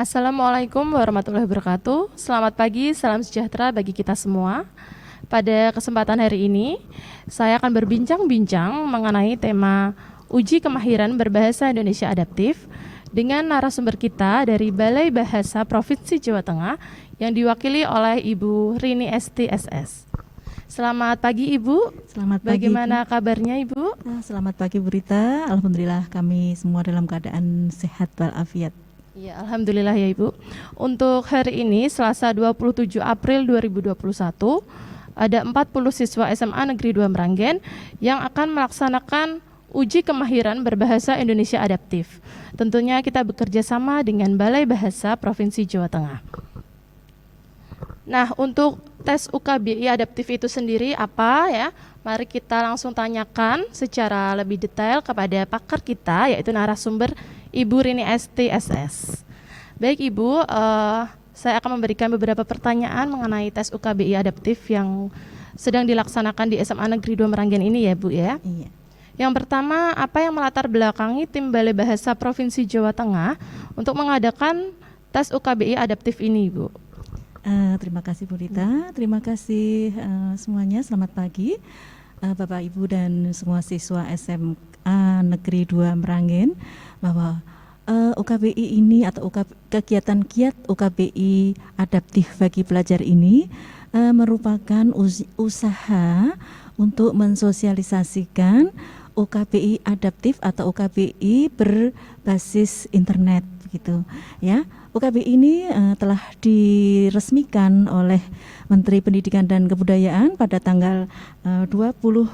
Assalamualaikum warahmatullahi wabarakatuh. Selamat pagi, salam sejahtera bagi kita semua. Pada kesempatan hari ini, saya akan berbincang-bincang mengenai tema uji kemahiran berbahasa Indonesia adaptif dengan narasumber kita dari Balai Bahasa Provinsi Jawa Tengah yang diwakili oleh Ibu Rini STSS. Selamat pagi Ibu. Selamat pagi. Bagaimana kabarnya Ibu? Selamat pagi Bu Rita. Alhamdulillah kami semua dalam keadaan sehat walafiat. Ya, alhamdulillah ya Ibu. Untuk hari ini Selasa 27 April 2021 ada 40 siswa SMA Negeri 2 Meranggen yang akan melaksanakan uji kemahiran berbahasa Indonesia adaptif. Tentunya kita bekerja sama dengan Balai Bahasa Provinsi Jawa Tengah. Nah, untuk tes UKBI adaptif itu sendiri apa ya? Mari kita langsung tanyakan secara lebih detail kepada pakar kita, yaitu narasumber Ibu Rini STSS. Baik Ibu, saya akan memberikan beberapa pertanyaan mengenai tes UKBI adaptif yang sedang dilaksanakan di SMA Negeri 2 Meranggen ini ya Bu ya. Iya. Yang pertama, apa yang melatar belakangi tim Balai Bahasa Provinsi Jawa Tengah untuk mengadakan tes UKBI adaptif ini Bu? Terima kasih Bu Rita, terima kasih semuanya, selamat pagi Bapak Ibu dan semua siswa SMA Negeri 2 Meranggen, bahwa UKBI ini atau kegiatan kiat UKBI adaptif bagi pelajar ini merupakan usaha untuk mensosialisasikan UKBI adaptif atau UKBI berbasis internet gitu ya. UKBI ini telah diresmikan oleh Menteri Pendidikan dan Kebudayaan pada tanggal 29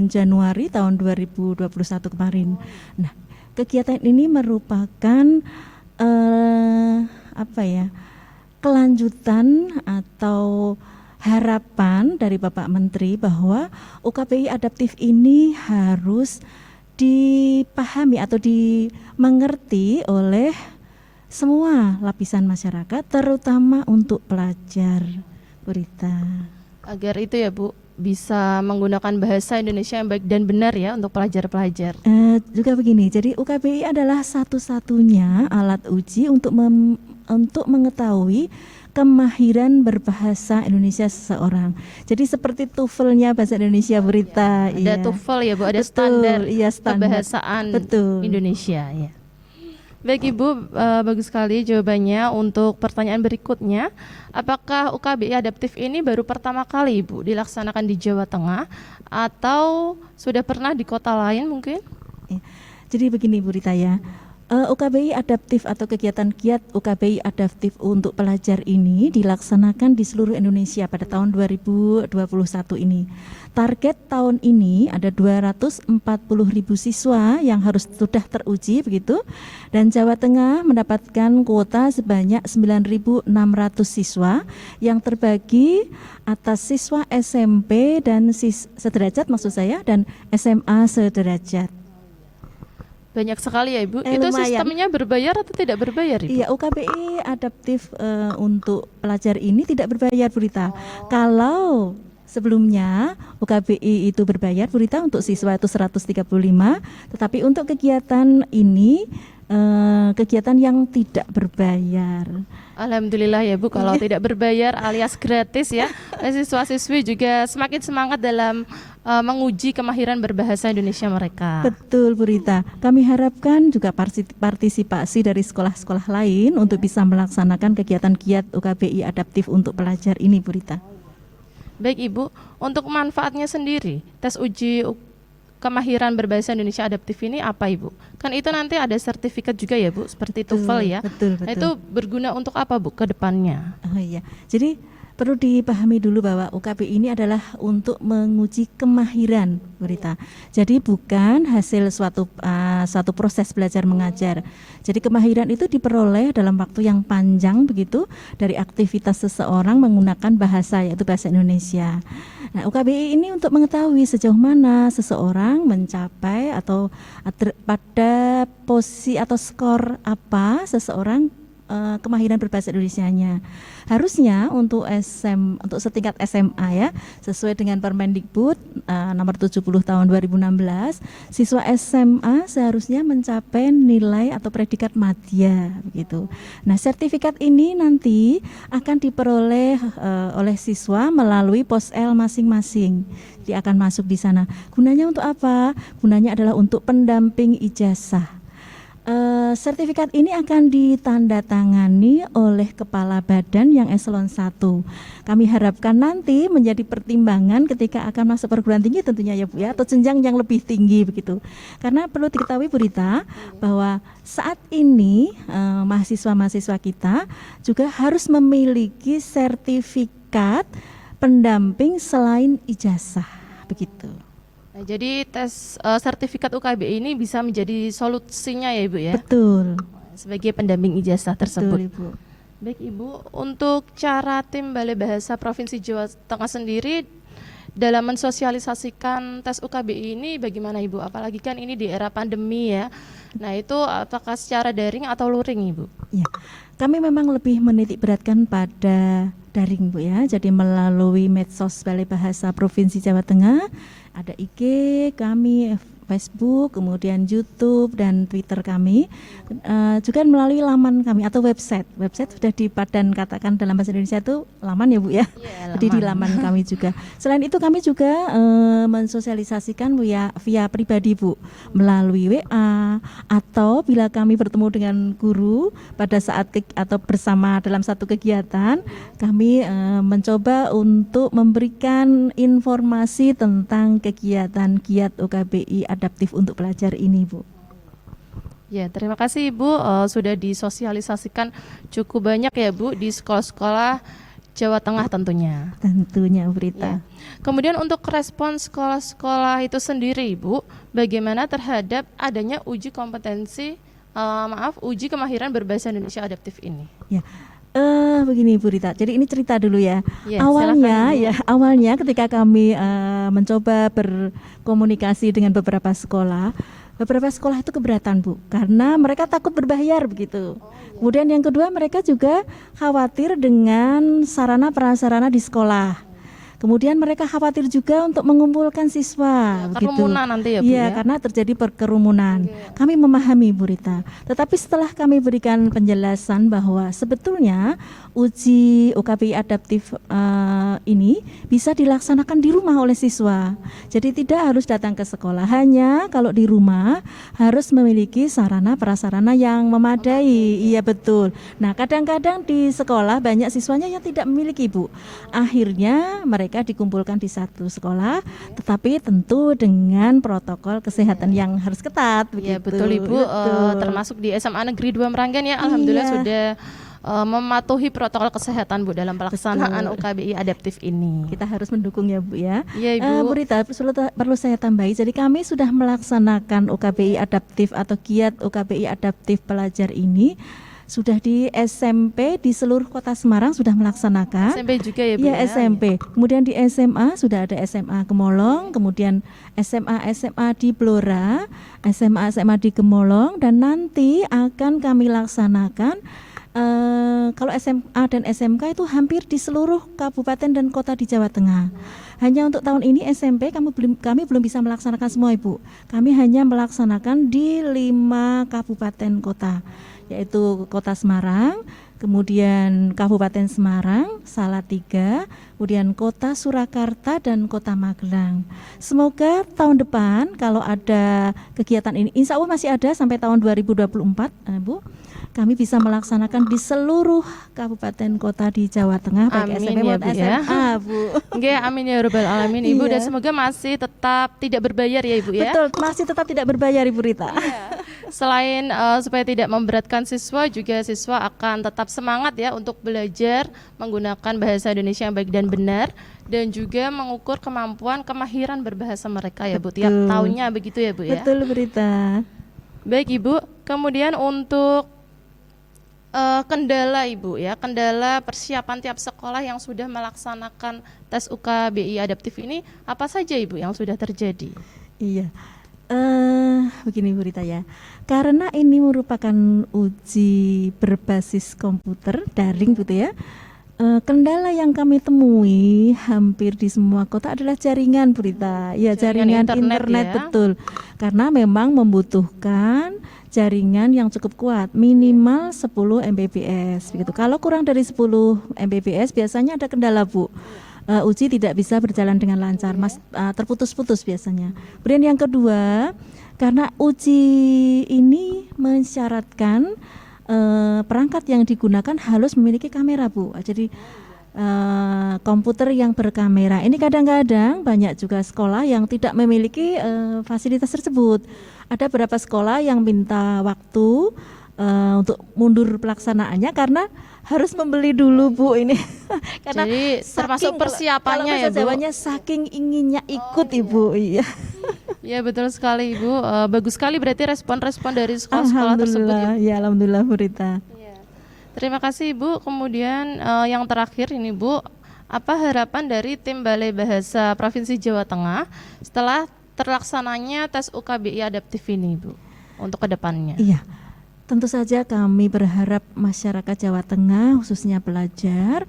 Januari tahun 2021 kemarin. Nah, kegiatan ini merupakan kelanjutan atau harapan dari Bapak Menteri bahwa UKBI adaptif ini harus dipahami atau dimengerti oleh semua lapisan masyarakat, terutama untuk pelajar, Bu Rita. Agar itu ya Bu, bisa menggunakan bahasa Indonesia yang baik dan benar ya untuk pelajar-pelajar. Juga begini, jadi UKBI adalah satu-satunya alat uji untuk mengetahui kemahiran berbahasa Indonesia seseorang. Jadi seperti TOEFL-nya bahasa Indonesia Bu Rita. Ada iya. TOEFL ya Bu, ada Betul, standar standar kebahasaan Betul. Indonesia ya. Baik Ibu, bagus sekali jawabannya. Untuk pertanyaan berikutnya, apakah UKBI adaptif ini baru pertama kali Ibu dilaksanakan di Jawa Tengah atau sudah pernah di kota lain mungkin? Jadi begini Bu Rita ya, UKBI adaptif atau kegiatan kiat UKBI adaptif untuk pelajar ini dilaksanakan di seluruh Indonesia pada tahun 2021 ini. Target tahun ini ada 240.000 siswa yang harus sudah teruji begitu, dan Jawa Tengah mendapatkan kuota sebanyak 9.600 siswa yang terbagi atas siswa SMP dan sederajat maksud saya, dan SMA sederajat. Banyak sekali ya Ibu. Itu Lumayan. sistemnya berbayar atau tidak berbayar Ibu? Iya, UKBI adaptif untuk pelajar ini tidak berbayar Bu Rita. Kalau sebelumnya UKBI itu berbayar Bu Rita, untuk siswa itu 135, tetapi untuk kegiatan ini kegiatan yang tidak berbayar. Alhamdulillah ya Bu, kalau tidak berbayar alias gratis ya. Siswa-siswi juga semakin semangat dalam menguji kemahiran berbahasa Indonesia mereka. Betul Bu Rita, kami harapkan juga partisipasi dari sekolah-sekolah lain untuk bisa melaksanakan kegiatan kiat UKBI adaptif untuk pelajar ini Bu Rita. Baik Ibu, untuk manfaatnya sendiri, tes uji kemahiran berbahasa Indonesia adaptif ini apa Ibu? Kan itu nanti ada sertifikat juga ya Bu, seperti TOEFL ya. Betul. Nah, itu berguna untuk apa Bu ke depannya? Oh iya, jadi perlu dipahami dulu bahwa UKBI ini adalah untuk menguji kemahiran Bu Rita. Jadi bukan hasil suatu proses belajar mengajar. Jadi kemahiran itu diperoleh dalam waktu yang panjang begitu dari aktivitas seseorang menggunakan bahasa, yaitu bahasa Indonesia. Nah, UKBI ini untuk mengetahui sejauh mana seseorang mencapai atau pada posisi atau skor apa seseorang kemahiran berbahasa Indonesianya. Harusnya untuk untuk setingkat SMA ya, sesuai dengan Permendikbud nomor 70 tahun 2016, siswa SMA seharusnya mencapai nilai atau predikat madya begitu. Nah, sertifikat ini nanti akan diperoleh oleh siswa melalui POSL masing-masing. Dia akan masuk di sana. Gunanya untuk apa? Gunanya adalah untuk pendamping ijazah. Sertifikat ini akan ditandatangani oleh kepala badan yang eselon 1. Kami harapkan nanti menjadi pertimbangan ketika akan masuk perguruan tinggi tentunya ya Bu ya, atau jenjang yang lebih tinggi begitu. Karena perlu diketahui Bu Rita bahwa saat ini mahasiswa-mahasiswa kita juga harus memiliki sertifikat pendamping selain ijazah begitu. Nah, jadi tes sertifikat UKBI ini bisa menjadi solusinya ya Ibu ya? Betul. Sebagai pendamping ijazah tersebut. Betul, Ibu. Baik Ibu, untuk cara tim Balai Bahasa Provinsi Jawa Tengah sendiri dalam mensosialisasikan tes UKBI ini bagaimana Ibu? Apalagi kan ini di era pandemi ya. Nah itu apakah secara daring atau luring Ibu? Ya, kami memang lebih menitik beratkan pada daring Bu ya. Jadi melalui medsos Balai Bahasa Provinsi Jawa Tengah, ada IG kami, Facebook, kemudian YouTube dan Twitter kami, juga melalui laman kami atau website. Website sudah dipadan katakan dalam bahasa Indonesia itu laman ya Bu ya. Yeah, Jadi di laman kami juga. Selain itu kami juga mensosialisasikan via pribadi Bu, melalui WA atau bila kami bertemu dengan guru pada saat atau bersama dalam satu kegiatan, kami mencoba untuk memberikan informasi tentang kegiatan giat UKBI adaptif untuk pelajar ini Bu. Ya, terima kasih Ibu sudah disosialisasikan cukup banyak ya Bu di sekolah-sekolah Jawa Tengah tentunya. Tentunya Berita. Ya. Kemudian untuk respon sekolah-sekolah itu sendiri Ibu, bagaimana terhadap adanya uji kompetensi, uji kemahiran berbahasa Indonesia adaptif ini? Ya. Begini Bu Rita, jadi ini cerita dulu ya. Ya, Awalnya ketika kami mencoba berkomunikasi dengan beberapa sekolah itu keberatan Bu, karena mereka takut berbayar begitu. Kemudian yang kedua, mereka juga khawatir dengan sarana prasarana di sekolah. Kemudian mereka khawatir juga untuk mengumpulkan siswa. Ya, kerumunan nanti ya Bu ya? Karena terjadi perkerumunan. Kami memahami Bu Rita. Tetapi setelah kami berikan penjelasan bahwa sebetulnya uji UKBI adaptif ini bisa dilaksanakan di rumah oleh siswa. Jadi tidak harus datang ke sekolah. Hanya kalau di rumah harus memiliki sarana prasarana yang memadai. Iya betul. Nah kadang-kadang di sekolah banyak siswanya yang tidak memiliki Bu. Akhirnya mereka dikumpulkan di satu sekolah, tetapi tentu dengan protokol kesehatan yang harus ketat. Ya begitu. betul Ibu, termasuk di SMA Negeri 2 Meranggen ya, alhamdulillah sudah mematuhi protokol kesehatan Bu dalam pelaksanaan UKBI adaptif ini. Kita harus mendukung ya Bu ya. Iya Ibu. Bu Rita, perlu saya tambahi, jadi kami sudah melaksanakan UKBI adaptif atau giat UKBI adaptif pelajar ini sudah di SMP di seluruh kota Semarang sudah melaksanakan. SMP juga ya Bu ya? SMP. Kemudian di SMA sudah ada SMA Gemolong, kemudian SMA di Blora, SMA di Gemolong, dan nanti akan kami laksanakan kalau SMA dan SMK itu hampir di seluruh kabupaten dan kota di Jawa Tengah. Hanya untuk tahun ini SMP kami belum bisa melaksanakan semua Ibu. Kami hanya melaksanakan di 5 kabupaten kota, yaitu Kota Semarang, kemudian Kabupaten Semarang, Salatiga, kemudian Kota Surakarta dan Kota Magelang. Semoga tahun depan kalau ada kegiatan ini, insya Allah masih ada sampai tahun 2024 Bu, kami bisa melaksanakan di seluruh kabupaten kota di Jawa Tengah, baik SMP maupun SMA Bu. Nggih, amin ya rabbal alamin Ibu. Dan semoga masih tetap tidak berbayar ya Ibu ya. Betul, masih tetap tidak berbayar Ibu Rita. Selain supaya tidak memberatkan siswa, juga siswa akan tetap semangat ya untuk belajar menggunakan bahasa Indonesia yang baik dan benar, dan juga mengukur kemampuan kemahiran berbahasa mereka ya Bu. Tiap tahunnya begitu ya Bu ya. Betul Bu Rita. Baik Ibu, kemudian untuk kendala Ibu ya, kendala persiapan tiap sekolah yang sudah melaksanakan tes UKBI adaptif ini apa saja Ibu yang sudah terjadi? Iya. Begini Bu Rita ya, karena ini merupakan uji berbasis komputer daring gitu ya. Kendala yang kami temui hampir di semua kota adalah jaringan Bu Rita. Ya, jaringan internet ya. betul. Karena memang membutuhkan jaringan yang cukup kuat, minimal 10 Mbps begitu. Kalau kurang dari 10 Mbps biasanya ada kendala Bu. Uji tidak bisa berjalan dengan lancar, terputus-putus biasanya. Kemudian yang kedua, karena uji ini mensyaratkan perangkat yang digunakan harus memiliki kamera Bu. Jadi komputer yang berkamera. Ini kadang-kadang banyak juga sekolah yang tidak memiliki fasilitas tersebut. Ada beberapa sekolah yang minta waktu untuk mundur pelaksanaannya karena harus membeli dulu Bu ini. Karena jadi termasuk persiapannya ya Bu. Jawanya saking inginnya ikut Ibu. Iya. Ya betul sekali Ibu. Bagus sekali berarti respon-respon dari sekolah-sekolah tersebut ya. Ya alhamdulillah Bu Rita. Terima kasih Ibu. Kemudian yang terakhir ini Bu, apa harapan dari tim Balai Bahasa Provinsi Jawa Tengah setelah terlaksananya tes UKBI adaptif ini Bu untuk kedepannya? Iya. Tentu saja kami berharap masyarakat Jawa Tengah khususnya pelajar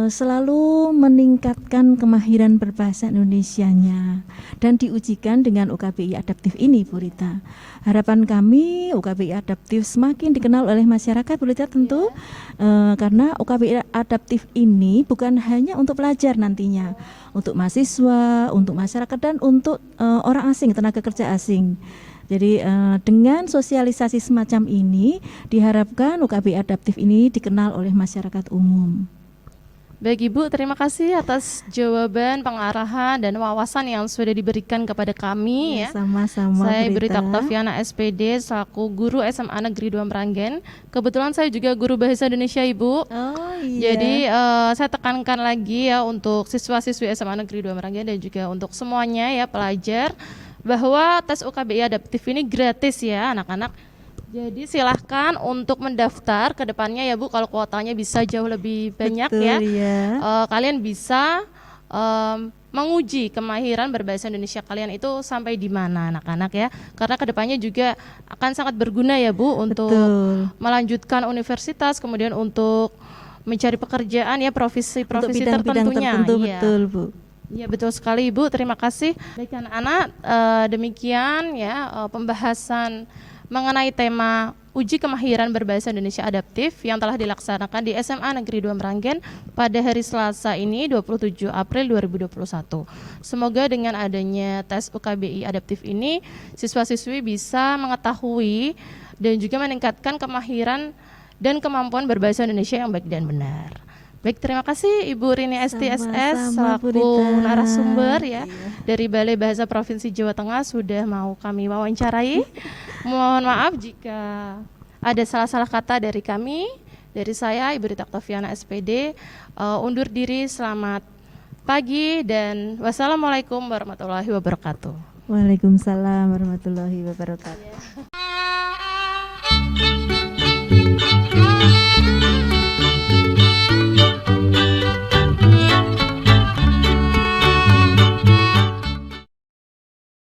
selalu meningkatkan kemahiran berbahasa Indonesianya dan diujikan dengan UKBI adaptif ini Bu Rita. Harapan kami UKBI adaptif semakin dikenal oleh masyarakat Bu Rita tentu karena UKBI adaptif ini bukan hanya untuk pelajar nantinya, untuk mahasiswa, untuk masyarakat dan untuk orang asing, tenaga kerja asing. Jadi dengan sosialisasi semacam ini diharapkan UKBI adaptif ini dikenal oleh masyarakat umum. Baik Ibu, terima kasih atas jawaban, pengarahan dan wawasan yang sudah diberikan kepada kami ya. Sama-sama. Saya Ibu Rita Oktaviana SPD selaku guru SMA Negeri 2 Meranggen. Kebetulan saya juga guru bahasa Indonesia Ibu. Oh iya. Jadi saya tekankan lagi ya untuk siswa-siswi SMA Negeri 2 Meranggen dan juga untuk semuanya ya pelajar, bahwa tes UKBI adaptif ini gratis ya anak-anak. Jadi silahkan untuk mendaftar ke depannya ya Bu, kalau kuotanya bisa jauh lebih banyak. Betul, ya. Kalian bisa menguji kemahiran berbahasa Indonesia kalian itu sampai di mana anak-anak ya. Karena kedepannya juga akan sangat berguna ya Bu untuk melanjutkan universitas, kemudian untuk mencari pekerjaan ya profesi-profesi tertentunya. Tertentu, ya. Betul Bu. Ya betul sekali Ibu, terima kasih. Baik anak-anak, demikian ya pembahasan mengenai tema uji kemahiran berbahasa Indonesia adaptif yang telah dilaksanakan di SMA Negeri 2 Meranggen pada hari Selasa ini 27 April 2021. Semoga dengan adanya tes UKBI adaptif ini siswa-siswi bisa mengetahui dan juga meningkatkan kemahiran dan kemampuan berbahasa Indonesia yang baik dan benar. Baik, terima kasih Ibu Rini STSS selaku narasumber ya dari Balai Bahasa Provinsi Jawa Tengah sudah mau kami wawancarai. Mohon maaf jika ada salah-salah kata dari kami, dari saya Ibu Rita Oktaviana SPD. Undur diri, selamat pagi dan wassalamualaikum warahmatullahi wabarakatuh. Waalaikumsalam warahmatullahi wabarakatuh.